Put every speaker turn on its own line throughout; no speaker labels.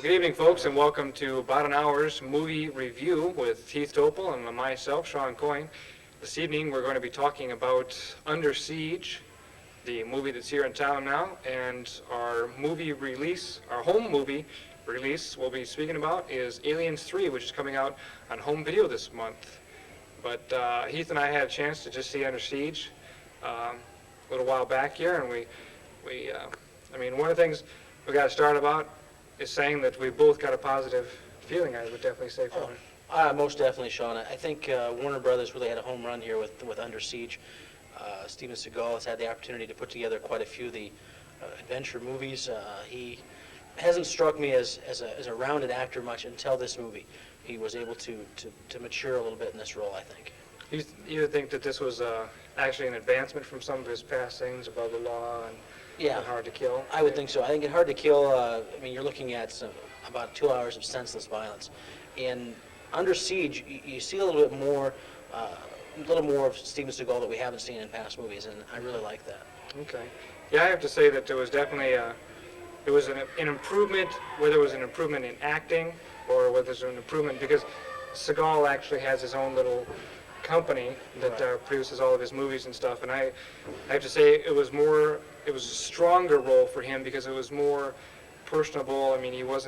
Good evening, folks, and welcome to Bout-N-Hour's movie review with Heath Topel and myself, Sean Coyne. This evening, we're going to be talking about Under Siege, the movie that's here in town now, and our movie release, our home movie release we'll be speaking about is Aliens 3, which is coming out on home video this month. But Heath and I had a chance to just see Under Siege a little while back here, and I mean, one of the things we got to start about is saying that we both got a positive feeling, I would definitely say, from it.
Most definitely, Sean. I think Warner Brothers really had a home run here with Under Siege. Steven Seagal has had the opportunity to put together quite a few of the adventure movies. He hasn't struck me as a rounded actor much until this movie. He was able to mature a little bit in this role, I think.
You think that this was actually an advancement from some of his past things, Above the Law and Hard to Kill?
I would think so. I think in Hard to Kill, I mean, you're looking at about 2 hours of senseless violence. In Under Siege, you see a little bit more, of Steven Seagal that we haven't seen in past movies, and I really like that.
Okay. Yeah, I have to say that there was definitely an improvement, whether it was an improvement in acting or whether it was an improvement, because Seagal actually has his own little company that produces all of his movies and stuff, and I have to say it was a stronger role for him because it was more personable. I mean, he was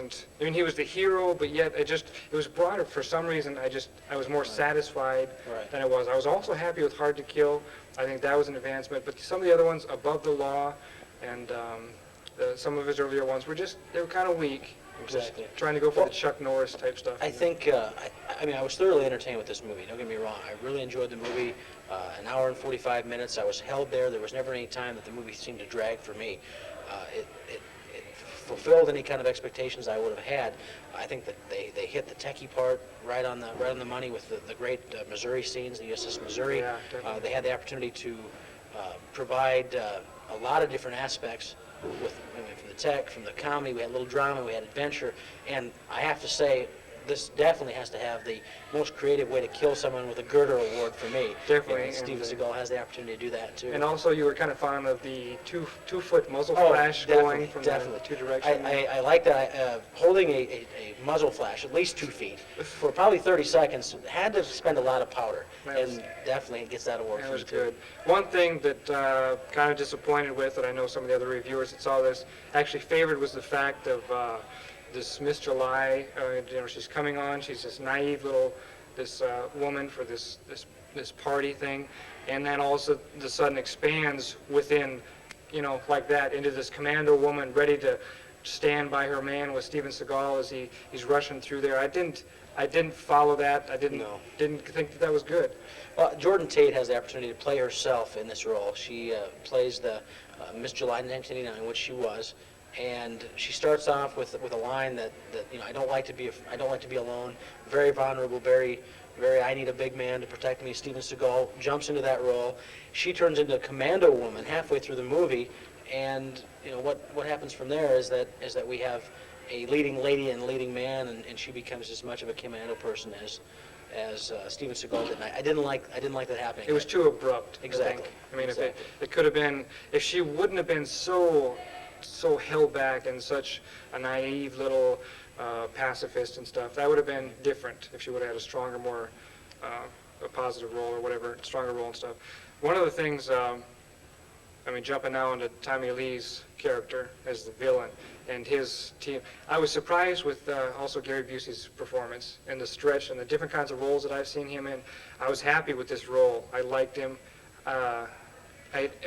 the hero, but yet it was broader. For some reason, I was more satisfied than I was. I was also happy with Hard to Kill. I think that was an advancement, but some of the other ones, Above the Law, and some of his earlier ones they were kind of weak.
Exactly.
Just trying to go for the Chuck Norris type stuff.
I think, I was thoroughly entertained with this movie. Don't get me wrong. I really enjoyed the movie. An hour and 45 minutes. I was held there. There was never any time that the movie seemed to drag for me. It fulfilled any kind of expectations I would have had. I think that they hit the techie part right on the money with the great Missouri scenes, the USS Missouri.
Yeah,
they had the opportunity to provide a lot of different aspects from the tech, from the comedy. We had a little drama, we had adventure, and I have to say, this definitely has to have the most creative way to kill someone with a Girder Award for me.
Definitely.
And Steven Seagal has the opportunity to do that too.
And also, you were kind of fond of the two-foot muzzle flash going from the two directions.
I like that. Holding a muzzle flash at least 2 feet for probably 30 seconds had to spend a lot of powder, and definitely gets that award.
That was good. One thing that kind of disappointed with, that I know some of the other reviewers that saw this actually favored, was the fact of this Miss July. She's coming on. She's this naive little woman for this party thing, and then all of a sudden expands within, like that, into this commando woman ready to stand by her man with Steven Seagal as he's rushing through there. I didn't follow that. I didn't think that was good.
Well, Jordan Tate has the opportunity to play herself in this role. She plays the Miss July 1989, which she was. And she starts off with a line that I don't like to be alone. Very vulnerable, very I need a big man to protect me. Steven Seagal jumps into that role. She turns into a commando woman halfway through the movie, and what happens from there is that we have a leading lady and leading man, and she becomes as much of a commando person as Steven Seagal did. And I didn't like that happening.
It was too abrupt.
Exactly.
I mean,
exactly.
If it could have been, if she wouldn't have been so held back and such a naive little pacifist and stuff, that would have been different if she would have had a stronger, more a positive role or whatever, stronger role and stuff. One of the things, jumping now into Tommy Lee's character as the villain and his team, I was surprised with also Gary Busey's performance and the stretch and the different kinds of roles that I've seen him in. I was happy with this role. I liked him.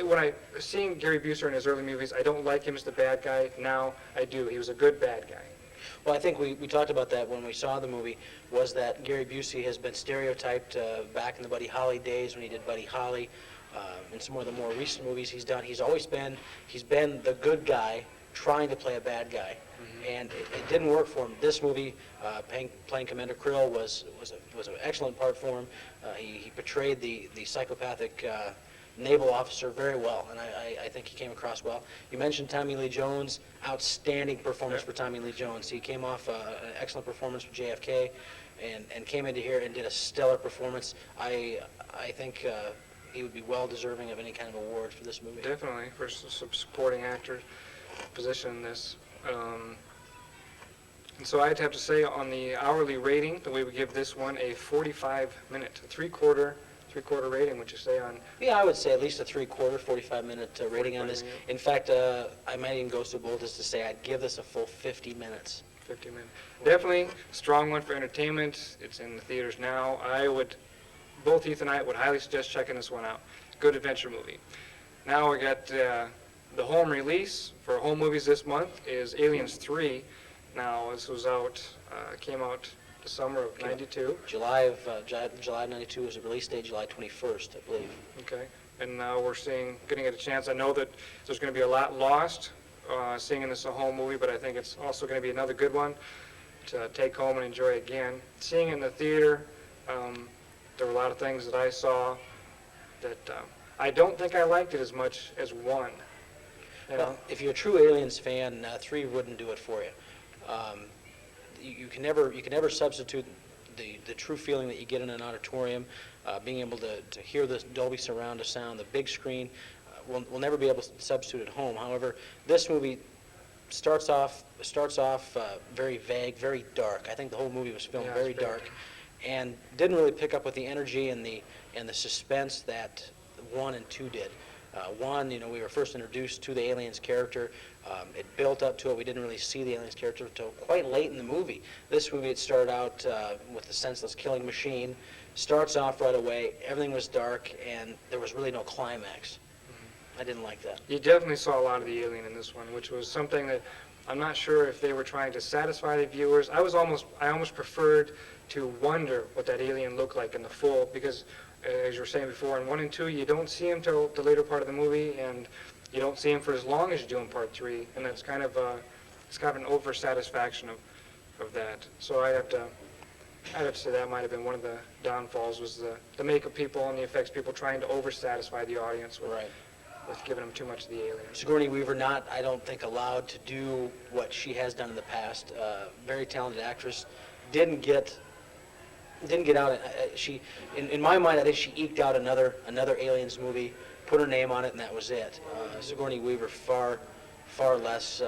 When I seeing Gary Busey in his early movies, I don't like him as the bad guy. Now I do. He was a good bad guy.
Well, I think we talked about that when we saw the movie, was that Gary Busey has been stereotyped back in the Buddy Holly days when he did Buddy Holly. In some of the more recent movies he's done, he's been the good guy trying to play a bad guy. Mm-hmm. And it didn't work for him. This movie, playing Commander Krill, was an excellent part for him. He portrayed the psychopathic naval officer very well, and I think he came across well. You mentioned Tommy Lee Jones. Outstanding performance for Tommy Lee Jones. He came off an excellent performance for JFK and came into here and did a stellar performance. I think he would be well deserving of any kind of award for this movie.
Definitely, for some supporting actor position in this. And so I'd have to say on the hourly rating, that we would give this one a 45-minute, three-quarter rating, would you say, on
Yeah, I would say at least a 45-minute rating on
45
this.
minutes.
In fact, I might even go so bold as to say I'd give this a full 50 minutes.
50 minutes? Definitely strong one for entertainment. It's in the theaters now. Both Heath and I would highly suggest checking this one out. Good adventure movie. Now we got the home release for home movies this month is Aliens 3. Now this was came out the summer of '92.
July of '92 was the release date, July 21st, I believe.
Okay, and now we're getting it a chance. I know that there's going to be a lot lost seeing this a home movie, but I think it's also going to be another good one to take home and enjoy again. Seeing it in the theater, there were a lot of things that I saw that I don't think I liked it as much as 1. You know?
Well, if you're a true Aliens fan, 3 wouldn't do it for you. You can never substitute the true feeling that you get in an auditorium, being able to hear the Dolby surround sound, the big screen. We'll never be able to substitute at home. However, this movie starts off very vague, very dark. I think the whole movie was filmed very dark, and didn't really pick up with the energy and the suspense that 1 and 2 did. 1, we were first introduced to the aliens character. It built up to it. We didn't really see the aliens character until quite late in the movie. This movie, it started out with the senseless killing machine. Starts off right away. Everything was dark, and there was really no climax. I didn't like that.
You definitely saw a lot of the alien in this one, which was something that I'm not sure if they were trying to satisfy the viewers. I almost preferred to wonder what that alien looked like in the full, because as you were saying before, in 1 and 2, you don't see him till the later part of the movie, and you don't see him for as long as you do in part 3, and that's kind of an over-satisfaction of that. So I'd have to say that might have been one of the downfalls, was the makeup people and the effects people trying to over-satisfy the audience with giving them too much of the alien.
Sigourney Weaver not, I don't think, allowed to do what she has done in the past. Very talented actress. Didn't get out. In my mind, I think she eked out another Aliens movie, put her name on it, and that was it. Sigourney Weaver far less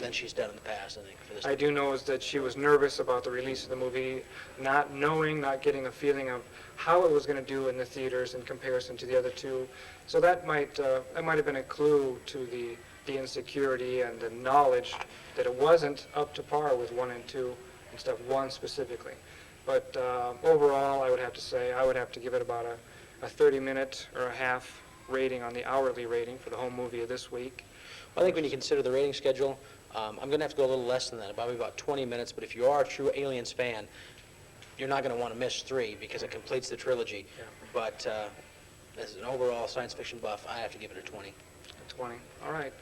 than she's done in the past, I think, for this.
I do know is that she was nervous about the release of the movie, not getting a feeling of how it was going to do in the theaters in comparison to the other 2. So that might have been a clue to the insecurity and the knowledge that it wasn't up to par with 1 and 2. And stuff, 1 specifically. But overall, I would have to give it about a 30-minute or a half rating on the hourly rating for the home movie of this week.
Well, I think when you consider the rating schedule, I'm going to have to go a little less than that, probably about 20 minutes. But if you are a true Aliens fan, you're not going to want to miss 3 because it completes the trilogy.
Yeah.
But as an overall science fiction buff, I have to give it a 20.
20. All right.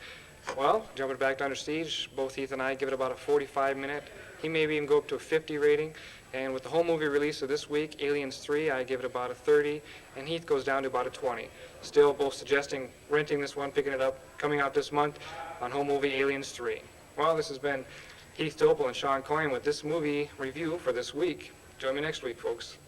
Well, jumping back to Under Siege, both Heath and I give it about a 45-minute. He maybe even go up to a 50 rating. And with the whole movie release of this week, Aliens 3, I give it about a 30, and Heath goes down to about a 20. Still both suggesting renting this one, picking it up, coming out this month on home movie Aliens 3. Well, this has been Heath Topol and Sean Coyne with this movie review for this week. Join me next week, folks.